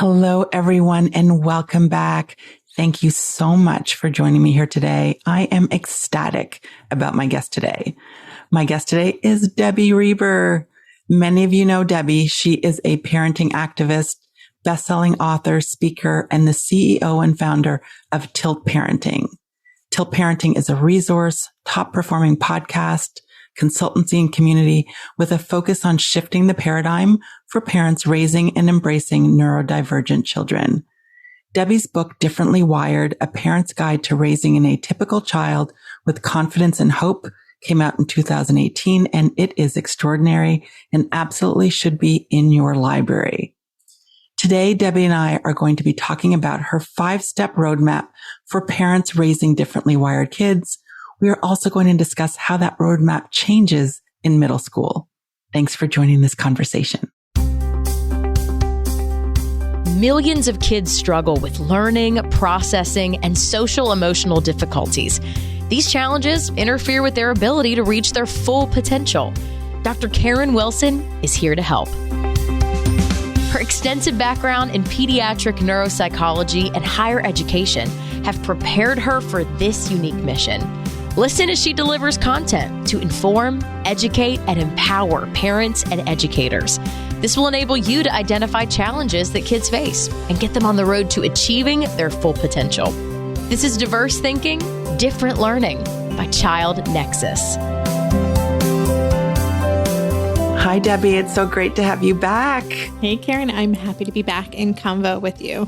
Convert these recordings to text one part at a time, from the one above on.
Hello, everyone, and welcome back. Thank you so much for joining me here today. I am ecstatic about my guest today. My guest today is Debbie Reber. Many of you know Debbie. She is a parenting activist, best-selling author, speaker, and the CEO and founder of Tilt Parenting. Tilt Parenting is a resource, top-performing podcast, consultancy, and community with a focus on shifting the paradigm for parents raising and embracing neurodivergent children. Debbie's book, Differently Wired, A Parent's Guide to Raising an Atypical Child with Confidence and Hope, came out in 2018, and it is extraordinary and absolutely should be in your library. Today, Debbie and I are going to be talking about her 5-step roadmap for parents raising differently wired kids. We are also going to discuss how that roadmap changes in middle school. Thanks for joining this conversation. Millions of kids struggle with learning, processing, and social emotional difficulties. These challenges interfere with their ability to reach their full potential. Dr. Karen Wilson is here to help. Her extensive background in pediatric neuropsychology and higher education have prepared her for this unique mission. Listen as she delivers content to inform, educate, and empower parents and educators. This will enable you to identify challenges that kids face and get them on the road to achieving their full potential. This is Diverse Thinking, Different Learning by Child Nexus. Hi, Debbie. It's so great to have you back. Hey, Karen. I'm happy to be back in convo with you.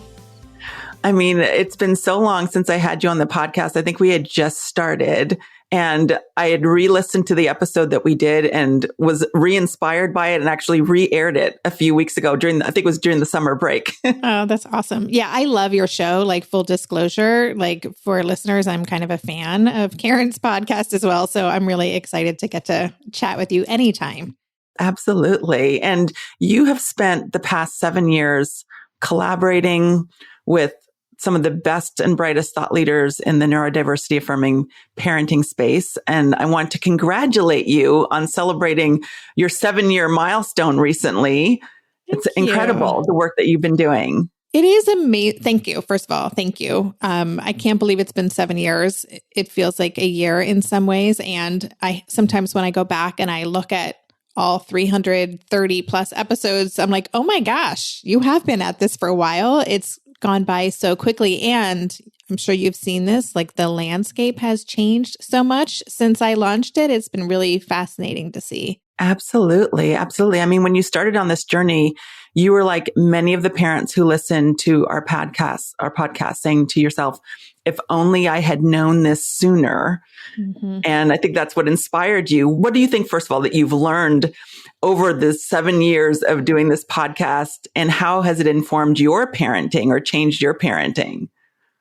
I mean, it's been so long since I had you on the podcast. I think we had just started and I had re-listened to the episode that we did and was re-inspired by it and actually re-aired it a few weeks ago I think it was during the summer break. Oh, that's awesome. Yeah, I love your show. Like, full disclosure, like, for listeners, I'm kind of a fan of Karen's podcast as well. So I'm really excited to get to chat with you anytime. Absolutely. And you have spent the past 7 years collaborating with some of the best and brightest thought leaders in the neurodiversity affirming parenting space. And I want to congratulate you on celebrating your 7-year milestone recently. It's incredible, the work that you've been doing. It is amazing. Thank you. First of all, thank you. I can't believe it's been 7 years. It feels like a year in some ways. And I sometimes when I go back and I look at all 330 plus episodes, I'm like, oh my gosh, you have been at this for a while. It's gone by so quickly. And I'm sure you've seen this, like, the landscape has changed so much since I launched it. It's been really fascinating to see. Absolutely. Absolutely. I mean, when you started on this journey, you were like many of the parents who listen to our podcast saying to yourself, if only I had known this sooner. Mm-hmm. And I think that's what inspired you. What do you think, first of all, that you've learned over the 7 years of doing this podcast, and how has it informed your parenting or changed your parenting?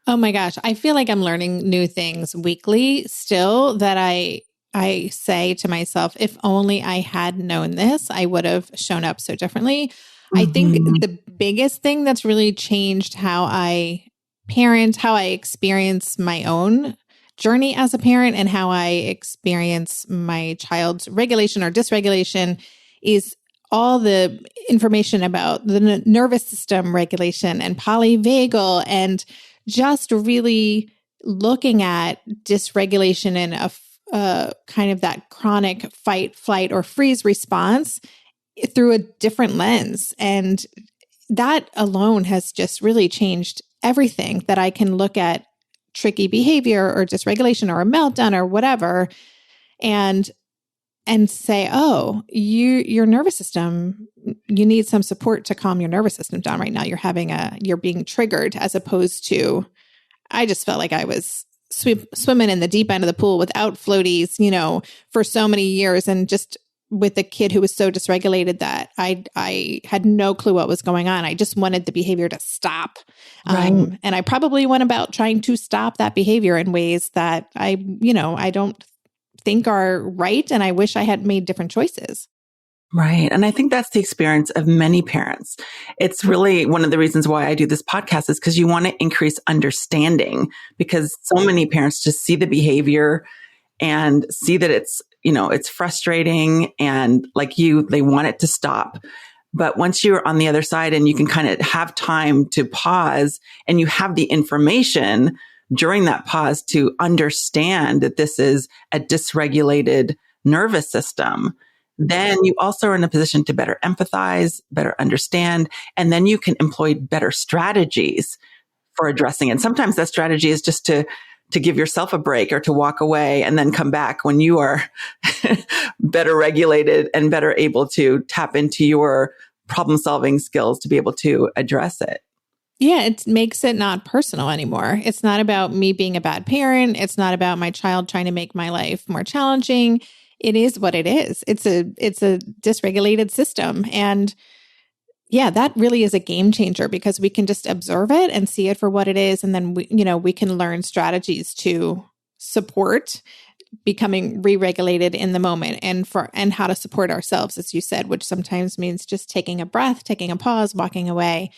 Oh my gosh. I feel like I'm learning new things weekly still that I say to myself, if only I had known this, I would have shown up so differently. Mm-hmm. I think the biggest thing that's really changed how I parent, how I experience my own journey as a parent, and how I experience my child's regulation or dysregulation is all the information about the nervous system regulation and polyvagal, and just really looking at dysregulation in a kind of that chronic fight, flight, or freeze response through a different lens. And that alone has just really changed everything, that I can look at tricky behavior or dysregulation or a meltdown or whatever and say, oh, your nervous system, you need some support to calm your nervous system down right now. You're being triggered, as opposed to, I just felt like I was swimming in the deep end of the pool without floaties, for so many years, and just with a kid who was so dysregulated that I had no clue what was going on. I just wanted the behavior to stop. Right. And I probably went about trying to stop that behavior in ways that I don't think are right. And I wish I had made different choices. Right. And I think that's the experience of many parents. It's really one of the reasons why I do this podcast, is because you want to increase understanding, because so many parents just see the behavior and see that it's frustrating, and like they want it to stop. But once you're on the other side and you can kind of have time to pause and you have the information during that pause to understand that this is a dysregulated nervous system, then you also are in a position to better empathize, better understand, and then you can employ better strategies for addressing it. Sometimes that strategy is just to give yourself a break or to walk away and then come back when you are better regulated and better able to tap into your problem solving skills to be able to address it. Yeah, it makes it not personal anymore. It's not about me being a bad parent. It's not about my child trying to make my life more challenging. It is what it is. It's a dysregulated system. And yeah, that really is a game changer because we can just observe it and see it for what it is. And then we can learn strategies to support becoming re-regulated in the moment and how to support ourselves, as you said, which sometimes means just taking a breath, taking a pause, walking away.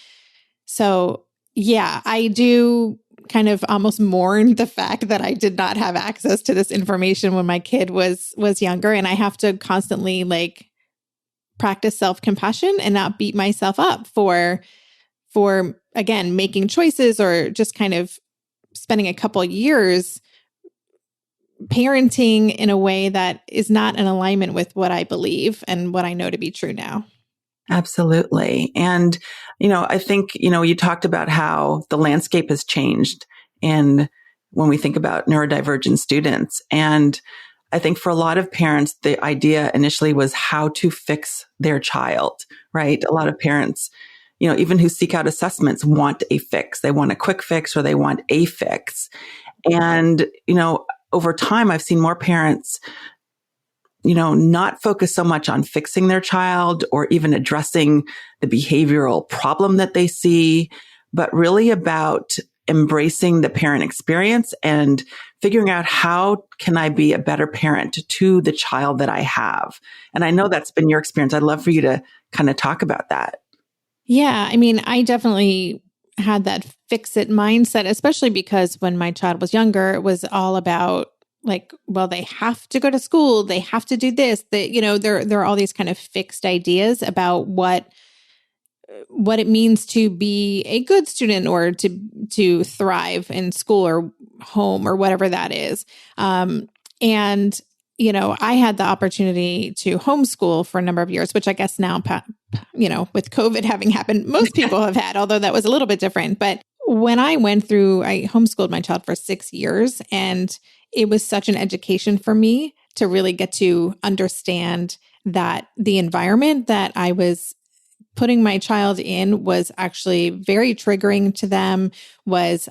So yeah, I do kind of almost mourn the fact that I did not have access to this information when my kid was younger. And I have to constantly practice self-compassion and not beat myself up for again, making choices or just kind of spending a couple years parenting in a way that is not in alignment with what I believe and what I know to be true now. Absolutely. And, I think, you talked about how the landscape has changed and when we think about neurodivergent students. And I think for a lot of parents, the idea initially was how to fix their child, right? A lot of parents, even who seek out assessments want a fix. They want a quick fix or they want a fix. And, over time, I've seen more parents, not focus so much on fixing their child or even addressing the behavioral problem that they see, but really about embracing the parent experience and figuring out how can I be a better parent to the child that I have. And I know that's been your experience. I'd love for you to kind of talk about that. Yeah. I mean, I definitely had that fix it mindset, especially because when my child was younger, it was all about they have to go to school. They have to do this. There are all these kind of fixed ideas about what it means to be a good student or to thrive in school or home or whatever that is. And I had the opportunity to homeschool for a number of years, which I guess now, with COVID having happened, most people have had, although that was a little bit different. But when I homeschooled my child for 6 years, and it was such an education for me to really get to understand that the environment that I was putting my child in was actually very triggering to them, was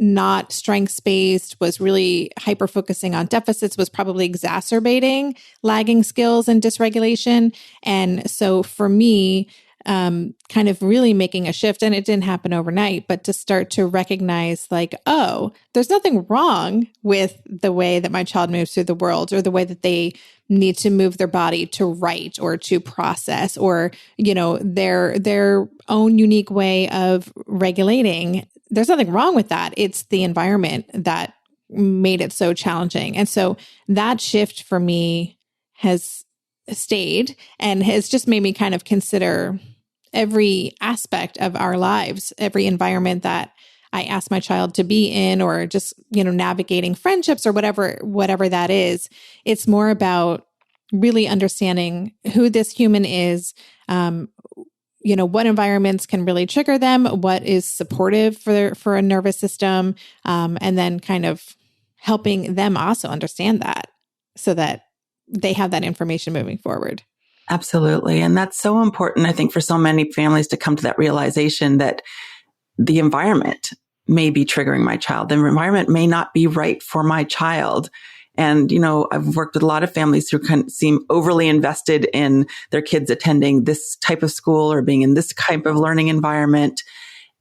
not strengths-based, was really hyper-focusing on deficits, was probably exacerbating lagging skills and dysregulation. And so for me, kind of really making a shift, and it didn't happen overnight, but to start to recognize there's nothing wrong with the way that my child moves through the world or the way that they need to move their body to write or to process or, their own unique way of regulating. There's nothing wrong with that. It's the environment that made it so challenging. And so that shift for me has stayed and has just made me kind of consider every aspect of our lives, every environment that I ask my child to be in, or just, navigating friendships or whatever that is. It's more about really understanding who this human is, what environments can really trigger them, what is supportive for a nervous system, and then kind of helping them also understand that so that they have that information moving forward. Absolutely. And that's so important, I think, for so many families to come to that realization that the environment may be triggering my child. The environment may not be right for my child. And, I've worked with a lot of families who can seem overly invested in their kids attending this type of school or being in this type of learning environment.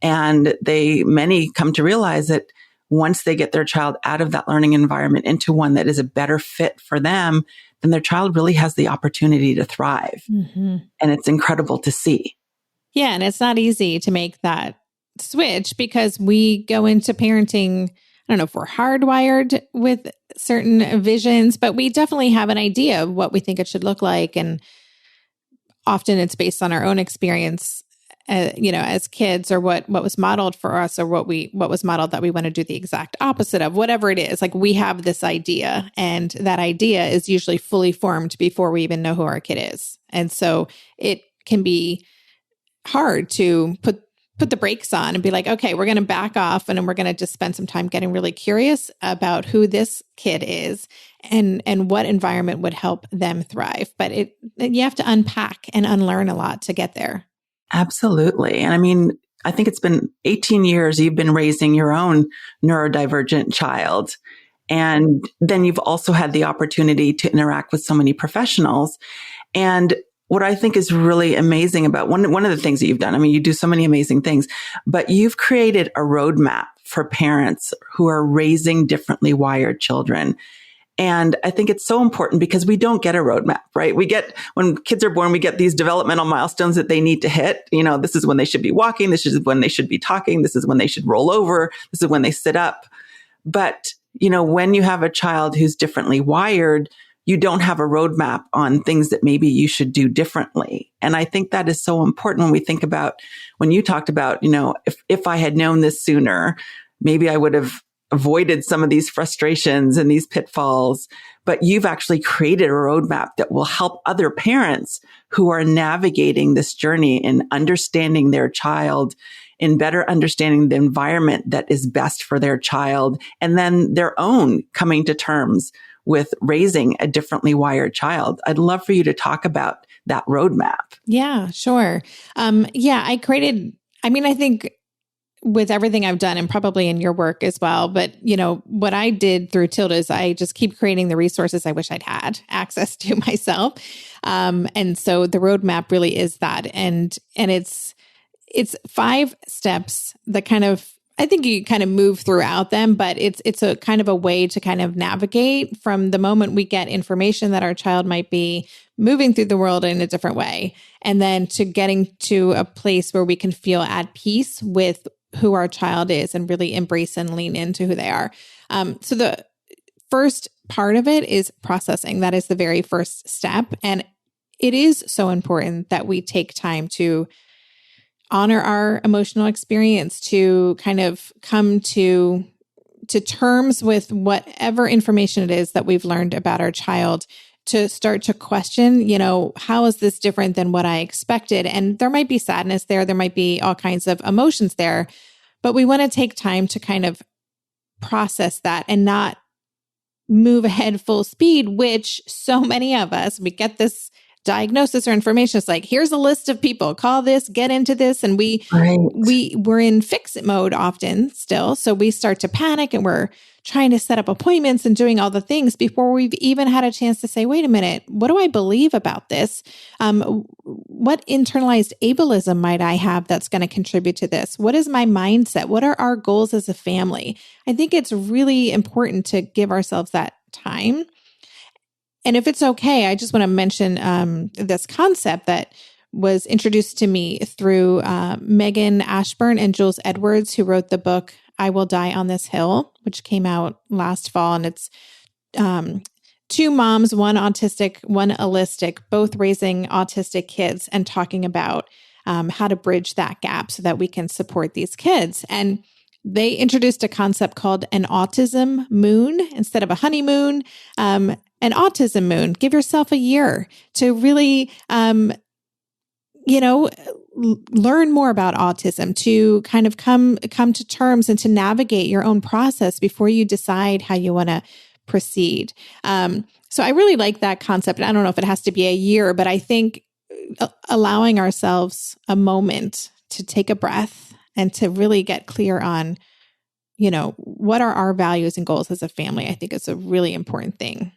And many come to realize that once they get their child out of that learning environment into one that is a better fit for them, then their child really has the opportunity to thrive. Mm-hmm. And it's incredible to see. Yeah. And it's not easy to make that switch because we go into parenting, I don't know if we're hardwired with certain visions, but we definitely have an idea of what we think it should look like. And often it's based on our own experience, as kids, or what was modeled for us, or what was modeled that we want to do the exact opposite of, whatever it is. Like, we have this idea, and that idea is usually fully formed before we even know who our kid is. And so it can be hard to put the brakes on and be like, okay, we're going to back off, and then we're going to just spend some time getting really curious about who this kid is and what environment would help them thrive. But you have to unpack and unlearn a lot to get there. Absolutely. And I mean, I think it's been 18 years you've been raising your own neurodivergent child. And then you've also had the opportunity to interact with so many professionals. And what I think is really amazing about one of the things that you've done, I mean, you do so many amazing things, but you've created a roadmap for parents who are raising differently wired children. And I think it's so important because we don't get a roadmap, right? When kids are born, we get these developmental milestones that they need to hit. This is when they should be walking. This is when they should be talking. This is when they should roll over. This is when they sit up. But, when you have a child who's differently wired, you don't have a roadmap on things that maybe you should do differently. And I think that is so important when we think about, when you talked about, if I had known this sooner, maybe I would have avoided some of these frustrations and these pitfalls. But you've actually created a roadmap that will help other parents who are navigating this journey in understanding their child, in better understanding the environment that is best for their child, and then their own coming to terms with raising a differently wired child. I'd love for you to talk about that roadmap. Yeah, sure. I think with everything I've done, and probably in your work as well, but what I did through Tilda is I just keep creating the resources I wish I'd had access to myself. And so the roadmap really is that. And it's 5 steps that I think you kind of move throughout them, but it's a kind of a way to kind of navigate from the moment we get information that our child might be moving through the world in a different way, and then to getting to a place where we can feel at peace with who our child is and really embrace and lean into who they are. So the first part of it is processing. That is the very first step. And it is so important that we take time to honor our emotional experience, to kind of come to terms with whatever information it is that we've learned about our child, to start to question, how is this different than what I expected? And there might be sadness there. There might be all kinds of emotions there, but we want to take time to kind of process that and not move ahead full speed, which so many of us, we get this diagnosis or information. It's like, here's a list of people, call this, get into this. And we're in fix-it mode often still. So we start to panic and we're trying to set up appointments and doing all the things before we've even had a chance to say, wait a minute, what do I believe about this? What internalized ableism might I have that's going to contribute to this? What is my mindset? What are our goals as a family? I think it's really important to give ourselves that time. And if it's okay, I just want to mention this concept that was introduced to me through Megan Ashburn and Jules Edwards, who wrote the book, I Will Die on This Hill, which came out last fall. And it's 2 moms, one autistic, one allistic, both raising autistic kids and talking about how to bridge that gap so that we can support these kids. And they introduced a concept called an autism moon instead of a honeymoon. An autism moon. Give yourself a year to really, learn more about autism, to kind of come to terms and to navigate your own process before you decide how you want to proceed. So I really like that concept. And I don't know if it has to be a year, but I think allowing ourselves a moment to take a breath and to really get clear on, what are our values and goals as a family, I think is a really important thing.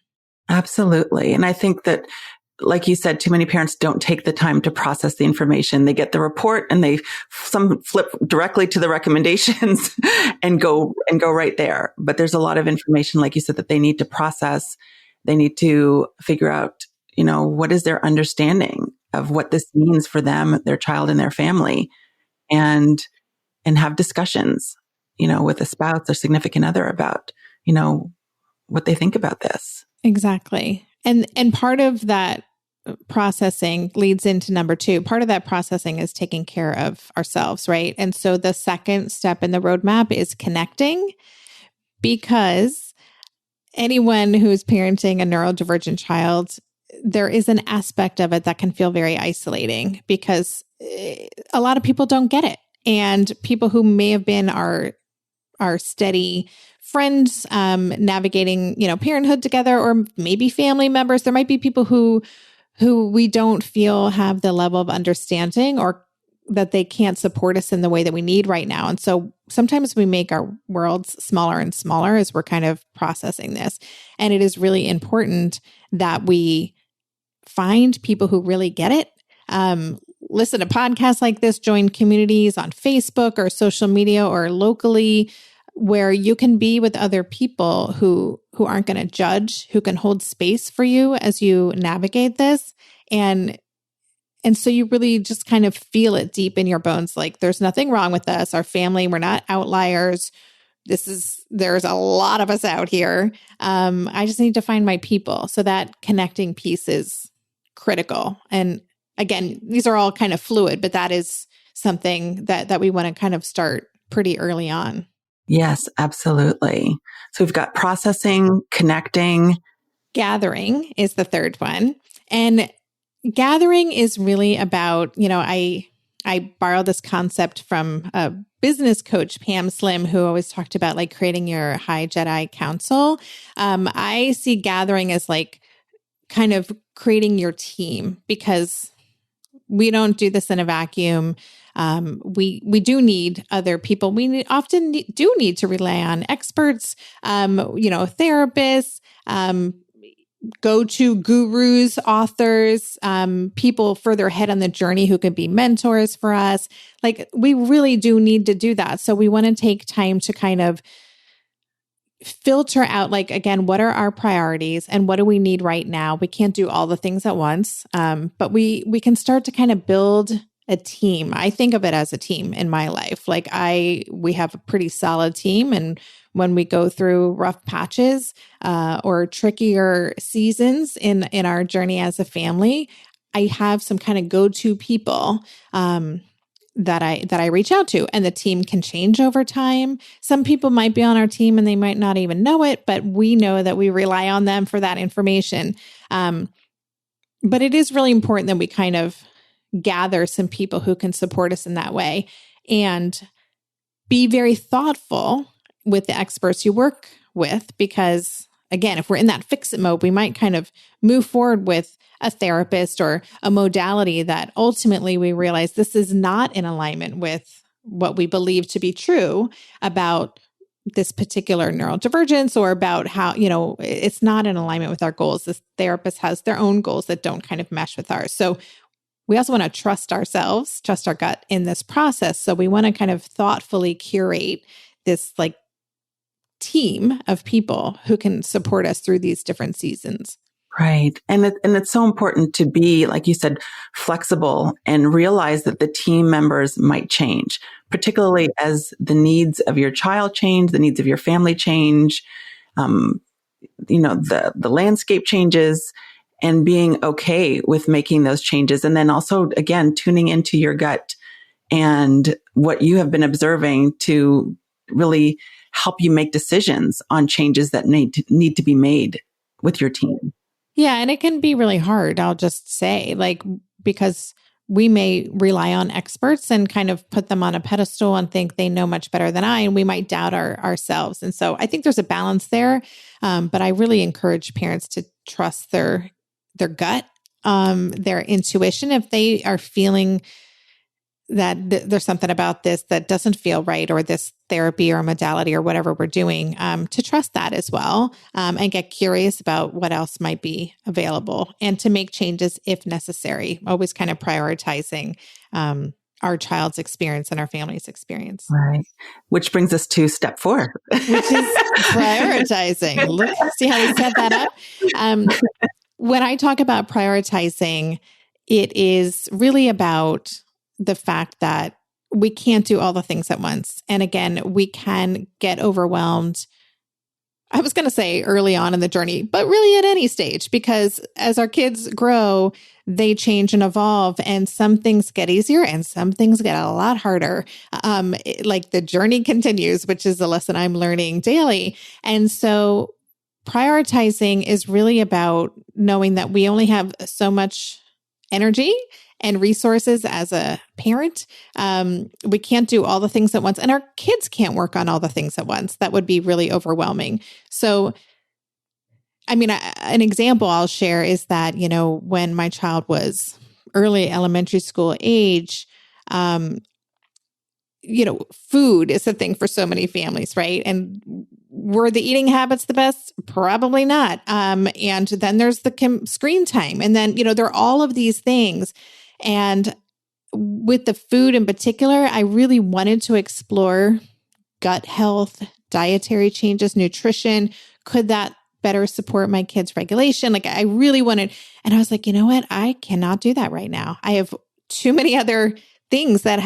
Absolutely. And I think that, like you said, too many parents don't take the time to process the information. They get the report and some flip directly to the recommendations and go right there. But there's a lot of information, like you said, that they need to process. They need to figure out, what is their understanding of what this means for them, their child, and their family, and have discussions, with a spouse or significant other about, what they think about this. Exactly. And part of that processing leads into number 2. Part of that processing is taking care of ourselves, right? And so the second step in the roadmap is connecting, because anyone who's parenting a neurodivergent child, there is an aspect of it that can feel very isolating, because a lot of people don't get it. And people who may have been our steady friends, navigating, parenthood together, or maybe family members, there might be people who we don't feel have the level of understanding, or that they can't support us in the way that we need right now. And so sometimes we make our worlds smaller and smaller as we're kind of processing this. And it is really important that we find people who really get it. Listen to podcasts like this, join communities on Facebook or social media or locally, where you can be with other people who aren't going to judge, who can hold space for you as you navigate this. And so you really just kind of feel it deep in your bones. Like, there's nothing wrong with us. Our family, we're not outliers. There's a lot of us out here. I just need to find my people. So that connecting piece is critical. And again, these are all kind of fluid, but that is something that we want to kind of start pretty early on. Yes, absolutely. So we've got processing, connecting. Gathering is the third one. And gathering is really about, I borrowed this concept from a business coach, Pam Slim, who always talked about like creating your high Jedi council. I see gathering as like kind of creating your team, because we don't do this in a vacuum. We do need other people. We often do need to rely on experts, therapists, go-to gurus, authors, people further ahead on the journey who could be mentors for us. Like, we really do need to do that. So we want to take time to kind of filter out, like, again, what are our priorities and what do we need right now? We can't do all the things at once, but we can start to kind of build a team. I think of it as a team in my life. Like, we have a pretty solid team, and when we go through rough patches or trickier seasons in our journey as a family, I have some kind of go-to people that I reach out to, and the team can change over time. Some people might be on our team and they might not even know it, but we know that we rely on them for that information. But it is really important that we kind of gather some people who can support us in that way, and be very thoughtful with the experts you work with, because again, if we're in that fix-it mode, we might kind of move forward with a therapist or a modality that ultimately we realize this is not in alignment with what we believe to be true about this particular neurodivergence, or about how, it's not in alignment with our goals. This therapist has their own goals that don't kind of mesh with ours. So we also want to trust ourselves, trust our gut in this process. So we want to kind of thoughtfully curate this like team of people who can support us through these different seasons. Right. And it's so important to be, like you said, flexible and realize that the team members might change, particularly as the needs of your child change, the needs of your family change, the landscape changes, and being okay with making those changes. And then also, again, tuning into your gut and what you have been observing to really help you make decisions on changes that need to be made with your team. Yeah. And it can be really hard, I'll just say, because we may rely on experts and kind of put them on a pedestal and think they know much better than I, and we might doubt ourselves. And so I think there's a balance there. But I really encourage parents to trust their gut, their intuition. If they are feeling that there's something about this that doesn't feel right, or this therapy or modality or whatever we're doing, to trust that as well, and get curious about what else might be available, and to make changes if necessary, always kind of prioritizing our child's experience and our family's experience. Right. Which brings us to step 4. Which is prioritizing. Look, see how we set that up? When I talk about prioritizing, it is really about the fact that we can't do all the things at once. And again, we can get overwhelmed I was going to say early on in the journey, but really at any stage, because as our kids grow, they change and evolve, and some things get easier and some things get a lot harder. Like the journey continues, which is the lesson I'm learning daily. And so prioritizing is really about knowing that we only have so much energy and resources as a parent. We can't do all the things at once, and our kids can't work on all the things at once. That would be really overwhelming. So, I mean, an example I'll share is that, when my child was early elementary school age, food is a thing for so many families, right? And were the eating habits the best? Probably not. And then there's the screen time. And then, there are all of these things. And with the food in particular, I really wanted to explore gut health, dietary changes, nutrition. Could that better support my kids' regulation? Like I really wanted, and I was like, you know what? I cannot do that right now. I have too many other things that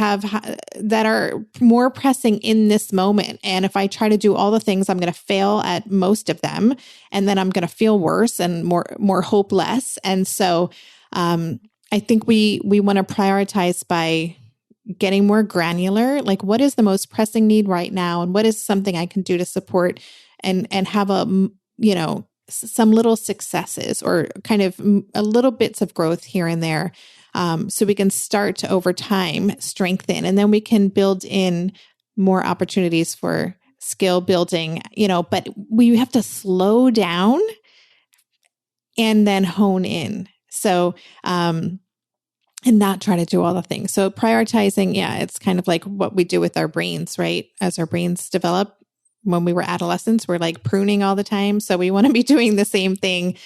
are more pressing in this moment. And if I try to do all the things, I'm going to fail at most of them. And then I'm going to feel worse and more hopeless. And so, I think we want to prioritize by getting more granular, like what is the most pressing need right now? And what is something I can do to support and have some little successes or kind of a little bits of growth here and there. So we can start to over time strengthen, and then we can build in more opportunities for skill building, but we have to slow down and then hone in. So, and not try to do all the things. So prioritizing, it's kind of like what we do with our brains, right? As our brains develop, when we were adolescents, we're like pruning all the time. So we want to be doing the same thing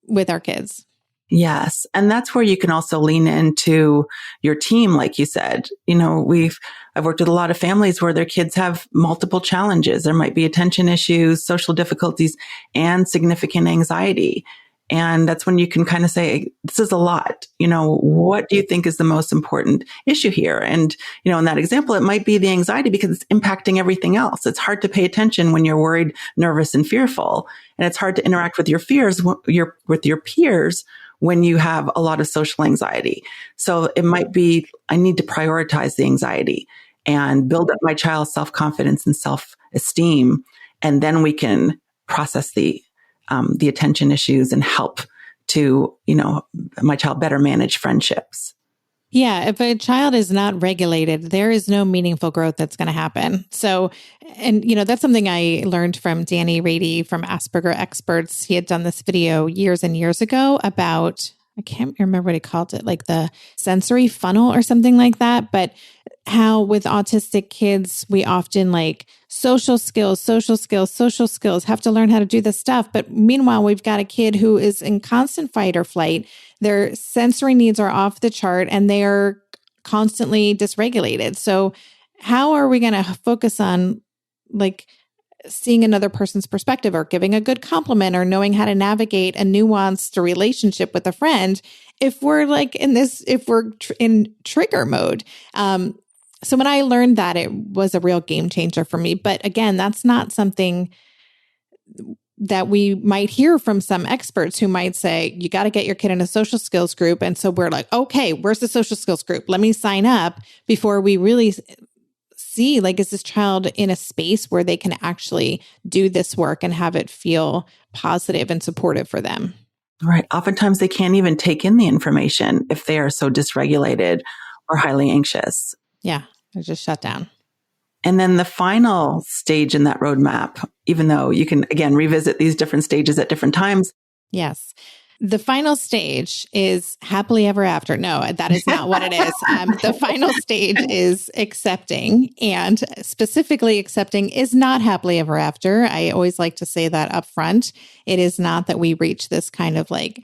with our kids. Yes. And that's where you can also lean into your team. Like you said, I've worked with a lot of families where their kids have multiple challenges. There might be attention issues, social difficulties, and significant anxiety. And that's when you can kind of say, this is a lot. What do you think is the most important issue here? And, in that example, it might be the anxiety because it's impacting everything else. It's hard to pay attention when you're worried, nervous, and fearful. And it's hard to interact with your fears, with your peers when you have a lot of social anxiety. So it might be, I need to prioritize the anxiety and build up my child's self-confidence and self-esteem. And then we can process the attention issues and help to, my child better manage friendships. Yeah. If a child is not regulated, there is no meaningful growth that's going to happen. So, and that's something I learned from Danny Rady from Asperger Experts. He had done this video years and years ago about, I can't remember what he called it, like the sensory funnel or something like that. But how with autistic kids, we often like social skills, have to learn how to do this stuff. But meanwhile, we've got a kid who is in constant fight or flight. Their sensory needs are off the chart and they are constantly dysregulated. So how are we going to focus on like seeing another person's perspective or giving a good compliment or knowing how to navigate a nuanced relationship with a friend if we're like if we're in trigger mode? So when I learned that, it was a real game changer for me. But again, that's not something that we might hear from some experts who might say, you got to get your kid in a social skills group. And so we're like, okay, where's the social skills group? Let me sign up before we really see, like, is this child in a space where they can actually do this work and have it feel positive and supportive for them? Right. Oftentimes they can't even take in the information if they are so dysregulated or highly anxious. Yeah, they're just shut down. And then the final stage in that roadmap, even though you can, again, revisit these different stages at different times. Yes. The final stage is happily ever after. No, that is not what it is. The final stage is accepting, and specifically accepting is not happily ever after. I always like to say that up front. It is not that we reach this kind of like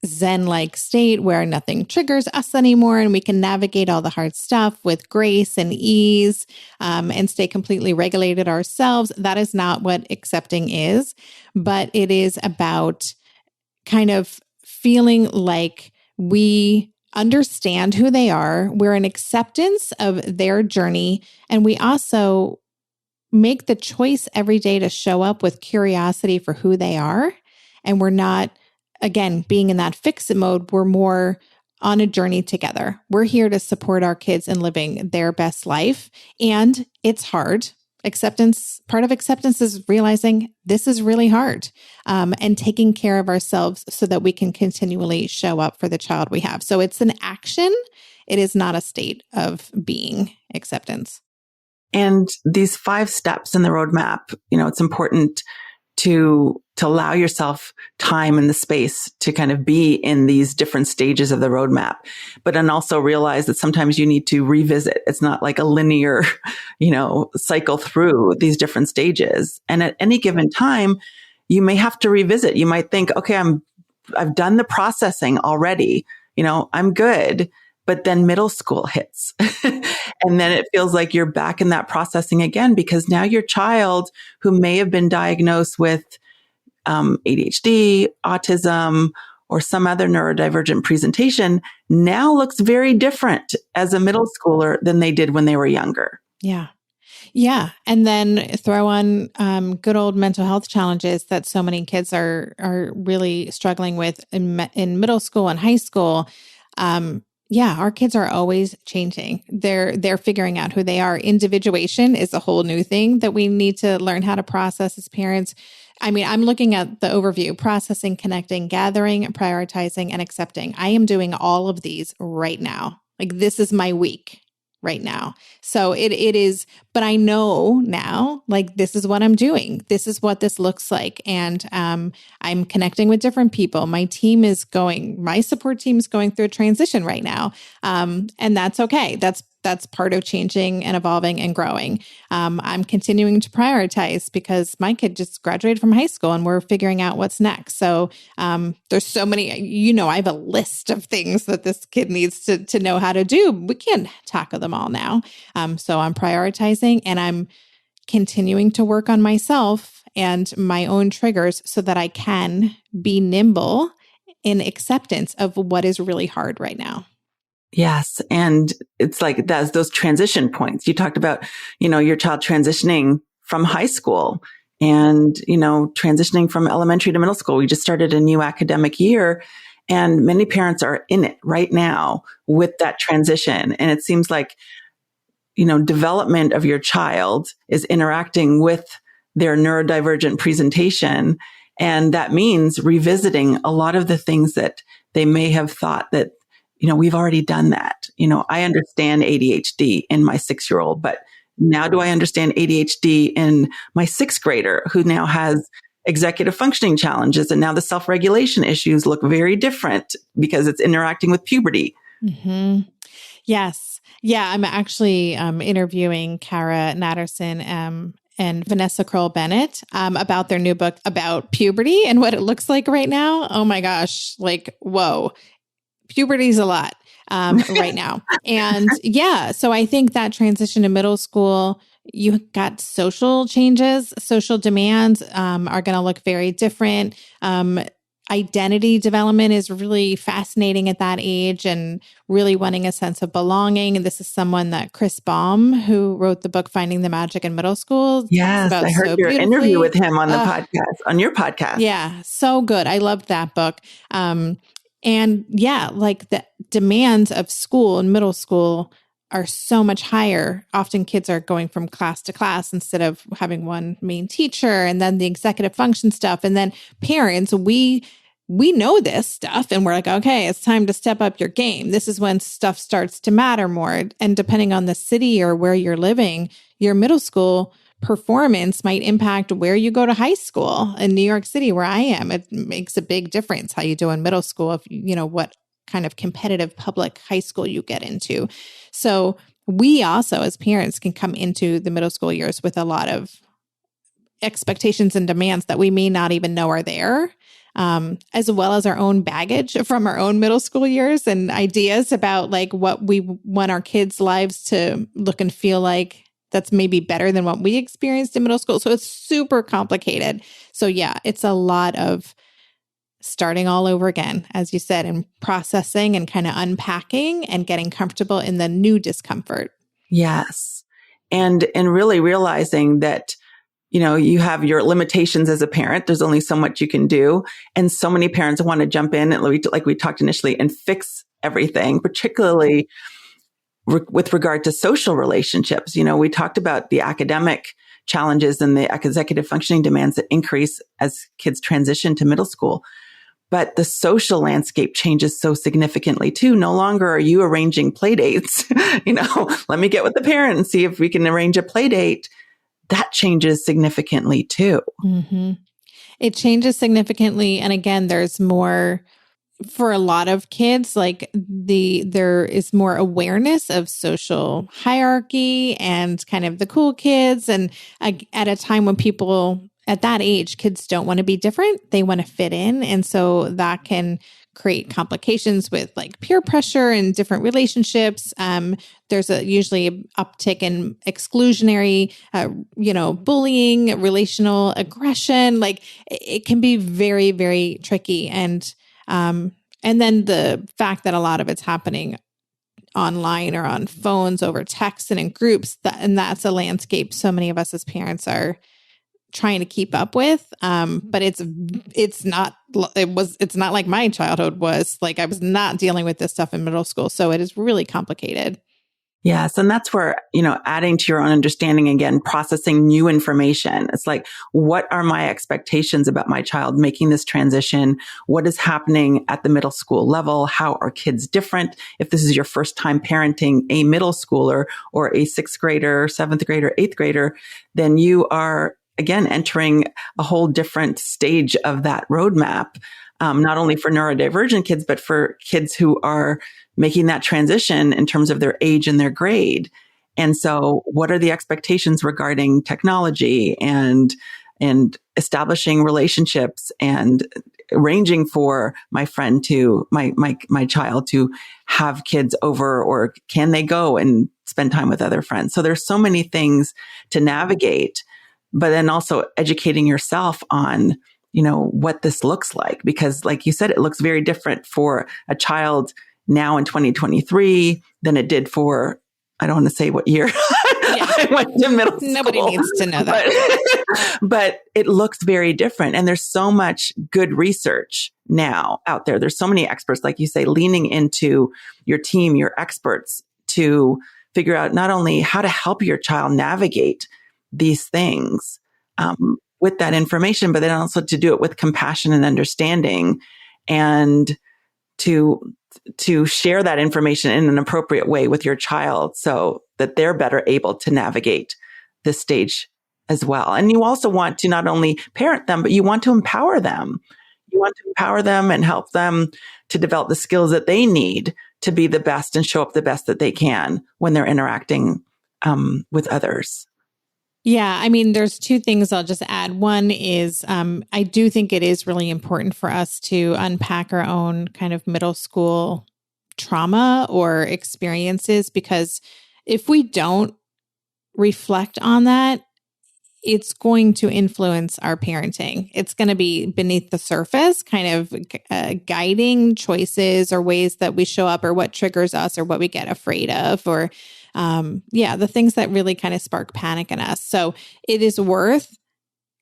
Zen-like state where nothing triggers us anymore and we can navigate all the hard stuff with grace and ease and stay completely regulated ourselves. That is not what accepting is, but it is about kind of feeling like we understand who they are. We're in acceptance of their journey. And we also make the choice every day to show up with curiosity for who they are, and we're not, again, being in that fix-it mode, we're more on a journey together. We're here to support our kids in living their best life. And it's hard. Part of acceptance is realizing this is really hard, and taking care of ourselves so that we can continually show up for the child we have. So it's an action. It is not a state of being, acceptance. And these 5 steps in the roadmap, it's important to allow yourself time and the space to kind of be in these different stages of the roadmap, but then also realize that sometimes you need to revisit. It's not like a linear, cycle through these different stages. And at any given time, you may have to revisit. You might think, okay, I've done the processing already. I'm good. But then middle school hits. And then it feels like you're back in that processing again, because now your child who may have been diagnosed with ADHD, autism, or some other neurodivergent presentation now looks very different as a middle schooler than they did when they were younger. Yeah. Yeah. And then throw on good old mental health challenges that so many kids are really struggling with in middle school and high school. Yeah, our kids are always changing. They're figuring out who they are. Individuation is a whole new thing that we need to learn how to process as parents. I mean, I'm looking at the overview: processing, connecting, gathering, prioritizing, and accepting. I am doing all of these right now. Like, this is my week right now. So it is, but I know now, like, this is what I'm doing. This is what this looks like. And I'm connecting with different people. My support team is going through a transition right now. And that's okay. That's part of changing and evolving and growing. I'm continuing to prioritize because my kid just graduated from high school and we're figuring out what's next. So there's so many, I have a list of things that this kid needs to know how to do. We can't tackle them all now. So I'm prioritizing, and I'm continuing to work on myself and my own triggers so that I can be nimble in acceptance of what is really hard right now. Yes. And it's like that's those transition points. You talked about, your child transitioning from high school and, transitioning from elementary to middle school. We just started a new academic year, and many parents are in it right now with that transition. And it seems like, development of your child is interacting with their neurodivergent presentation. And that means revisiting a lot of the things that they may have thought that, we've already done that. I understand ADHD in my 6-year-old, but now do I understand ADHD in my 6th grader who now has executive functioning challenges? And now the self-regulation issues look very different because it's interacting with puberty. Mm-hmm. Yes. Yeah. I'm actually interviewing Kara Natterson and Vanessa Kroll-Bennett about their new book about puberty and what it looks like right now. Oh my gosh. Like, whoa. Puberty's a lot right now. And yeah, so I think that transition to middle school, you got social changes, social demands are going to look very different. Identity development is really fascinating at that age and really wanting a sense of belonging. And this is someone that Chris Baum, who wrote the book, Finding the Magic in Middle School. Yes, I heard your interview with him on the podcast, on your podcast. Yeah, so good. I loved that book. And yeah, like the demands of school and middle school are so much higher. Often kids are going from class to class instead of having one main teacher, and then the executive function stuff. And then parents, we know this stuff and we're like, okay, it's time to step up your game. This is when stuff starts to matter more. And depending on the city or where you're living, your middle school performance might impact where you go to high school. In New York City, where I am, it makes a big difference how you do in middle school, if what kind of competitive public high school you get into. So we also, as parents, can come into the middle school years with a lot of expectations and demands that we may not even know are there, as well as our own baggage from our own middle school years and ideas about like what we want our kids' lives to look and feel like. That's maybe better than what we experienced in middle school. So it's super complicated. So yeah, it's a lot of starting all over again, as you said, and processing and kind of unpacking and getting comfortable in the new discomfort. Yes. and really realizing that, you have your limitations as a parent. There's only so much you can do. And so many parents want to jump in and like we talked initially and fix everything, particularly with regard to social relationships. We talked about the academic challenges and the executive functioning demands that increase as kids transition to middle school. But the social landscape changes so significantly too. No longer are you arranging play dates. Let me get with the parent and see if we can arrange a play date. That changes significantly too. Mm-hmm. It changes significantly. And again, there's more for a lot of kids, like there is more awareness of social hierarchy and kind of the cool kids. And at a time when people at that age, kids don't want to be different. They want to fit in. And so that can create complications with like peer pressure and different relationships. There's usually an uptick in exclusionary, bullying, relational aggression. Like it can be very, very tricky. And then the fact that a lot of it's happening online or on phones over text and in groups, and that's a landscape so many of us as parents are trying to keep up with. But it's not like my childhood was. Like I was not dealing with this stuff in middle school. So it is really complicated. Yes. And that's where, adding to your own understanding again, processing new information. It's like, what are my expectations about my child making this transition? What is happening at the middle school level? How are kids different? If this is your first time parenting a middle schooler or a sixth grader, seventh grader, eighth grader, then you are again entering a whole different stage of that roadmap. Not only for neurodivergent kids, but for kids who are making that transition in terms of their age and their grade. And so what are the expectations regarding technology and establishing relationships and arranging for my friend to, my child to have kids over, or can they go and spend time with other friends? So there's so many things to navigate, but then also educating yourself on what this looks like, because like you said, it looks very different for a child now in 2023 than it did for, I don't want to say what year I went to middle school. Nobody needs to know that. But it looks very different. And there's so much good research now out there. There's so many experts, like you say, leaning into your team, your experts, to figure out not only how to help your child navigate these things, with that information, but then also to do it with compassion and understanding, and to share that information in an appropriate way with your child so that they're better able to navigate this stage as well. And you also want to not only parent them, but you want to empower them. You want to empower them and help them to develop the skills that they need to be the best and show up the best that they can when they're interacting with others. Yeah, I mean, there's two things I'll just add. One is I do think it is really important for us to unpack our own kind of middle school trauma or experiences, because if we don't reflect on that, it's going to influence our parenting. It's going to be beneath the surface, kind of guiding choices or ways that we show up, or what triggers us, or what we get afraid of, or the things that really kind of spark panic in us. So it is worth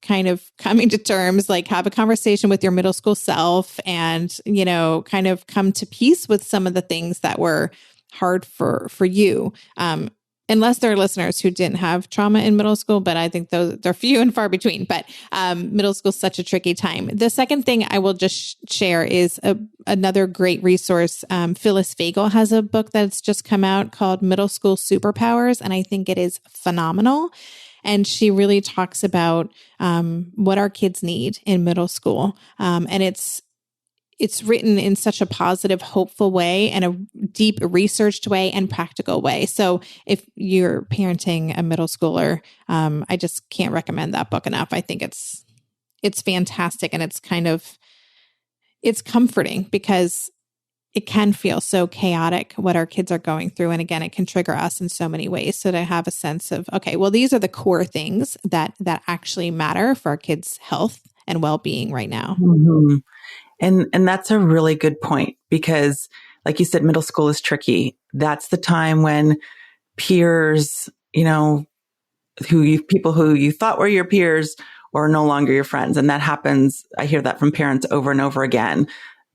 kind of coming to terms, like have a conversation with your middle school self and, kind of come to peace with some of the things that were hard for you. Unless there are listeners who didn't have trauma in middle school, but I think they're few and far between. But middle school is such a tricky time. The second thing I will just share is another great resource. Phyllis Fagel has a book that's just come out called Middle School Superpowers, and I think it is phenomenal. And she really talks about what our kids need in middle school. And it's written in such a positive, hopeful way, and a deep researched way and practical way. So if you're parenting a middle schooler, I just can't recommend that book enough. I think it's fantastic, and it's comforting, because it can feel so chaotic what our kids are going through. And again, it can trigger us in so many ways. So to have a sense of, okay, well, these are the core things that actually matter for our kids' health and well-being right now. Mm-hmm. And that's a really good point, because like you said, middle school is tricky. That's the time when peers, people who you thought were your peers or no longer your friends. And that happens. I hear that from parents over and over again.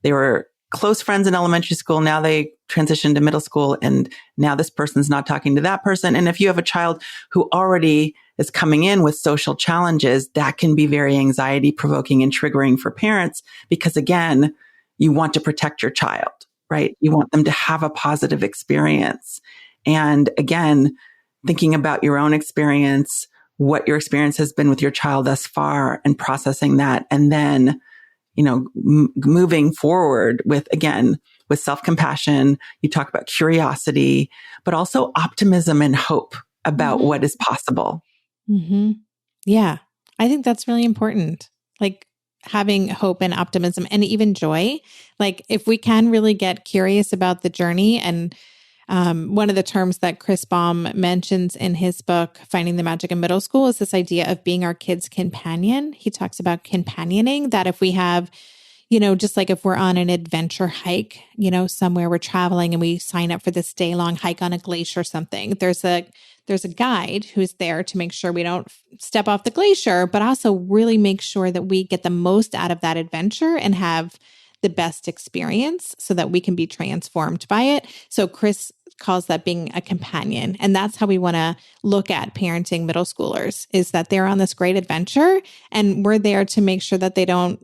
They were close friends in elementary school. Now they transitioned to middle school, and now this person's not talking to that person. And if you have a child who already is coming in with social challenges, that can be very anxiety provoking and triggering for parents, because again, you want to protect your child, right? You want them to have a positive experience. And again, thinking about your own experience, what your experience has been with your child thus far, and processing that. And then, moving forward with self-compassion. You talk about curiosity, but also optimism and hope about what is possible. Mm-hmm. Yeah. I think that's really important. Like having hope and optimism and even joy. Like if we can really get curious about the journey, and one of the terms that Chris Baum mentions in his book, Finding the Magic in Middle School, is this idea of being our kids' companion. He talks about companioning, that if we have, just like if we're on an adventure hike, somewhere we're traveling and we sign up for this day-long hike on a glacier or something, there's a guide who's there to make sure we don't step off the glacier, but also really make sure that we get the most out of that adventure and have the best experience so that we can be transformed by it. So Chris calls that being a companion. And that's how we want to look at parenting middle schoolers, is that they're on this great adventure and we're there to make sure that they don't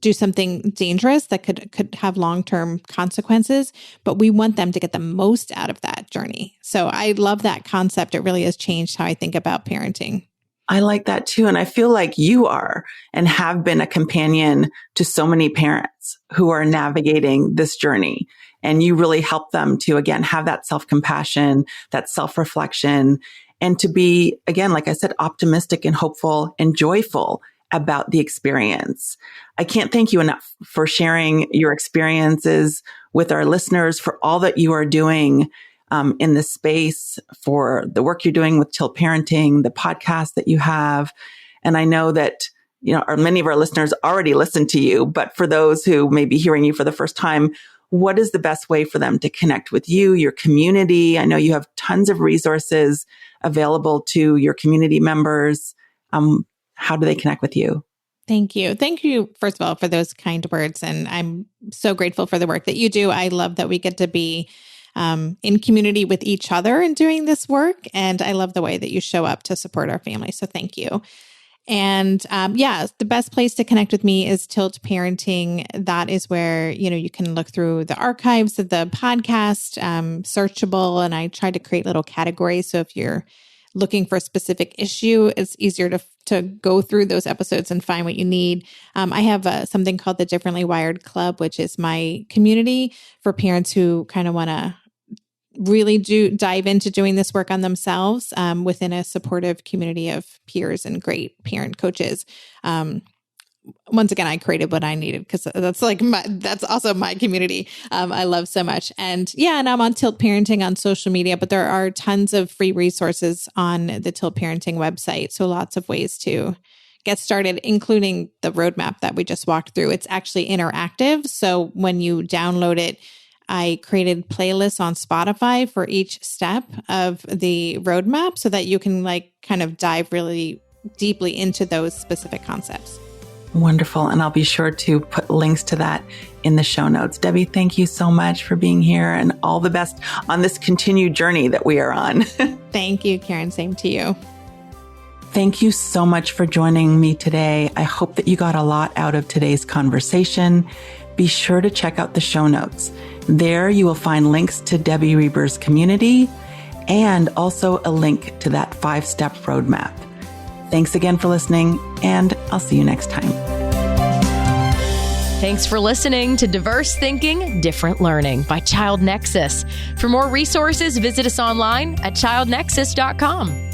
do something dangerous that could have long-term consequences, but we want them to get the most out of that journey. So I love that concept. It really has changed how I think about parenting. I like that too. And I feel like you are and have been a companion to so many parents who are navigating this journey. And you really help them to, again, have that self-compassion, that self-reflection, and to be, again, like I said, optimistic and hopeful and joyful about the experience. I can't thank you enough for sharing your experiences with our listeners, for all that you are doing in this space, for the work you're doing with Tilt Parenting, the podcast that you have. And I know that, many of our listeners already listen to you, but for those who may be hearing you for the first time, what is the best way for them to connect with you, your community? I know you have tons of resources available to your community members. How do they connect with you? Thank you. Thank you, first of all, for those kind words. And I'm so grateful for the work that you do. I love that we get to be in community with each other in doing this work. And I love the way that you show up to support our family. So thank you. And the best place to connect with me is Tilt Parenting. That is where, you can look through the archives of the podcast, searchable. And I try to create little categories. So if you're looking for a specific issue, it's easier to go through those episodes and find what you need. I have something called the Differently Wired Club, which is my community for parents who kind of want to really dive into doing this work on themselves within a supportive community of peers and great parent coaches. Once again, I created what I needed because that's also my community. I love so much. And I'm on Tilt Parenting on social media, but there are tons of free resources on the Tilt Parenting website. So lots of ways to get started, including the roadmap that we just walked through. It's actually interactive. So when you download it, I created playlists on Spotify for each step of the roadmap so that you can kind of dive really deeply into those specific concepts. Wonderful. And I'll be sure to put links to that in the show notes. Debbie, thank you so much for being here, and all the best on this continued journey that we are on. Thank you, Karen. Same to you. Thank you so much for joining me today. I hope that you got a lot out of today's conversation. Be sure to check out the show notes. There you will find links to Debbie Reber's community and also a link to that 5-step roadmap. Thanks again for listening, and I'll see you next time. Thanks for listening to Diverse Thinking, Different Learning by Child Nexus. For more resources, visit us online at childnexus.com.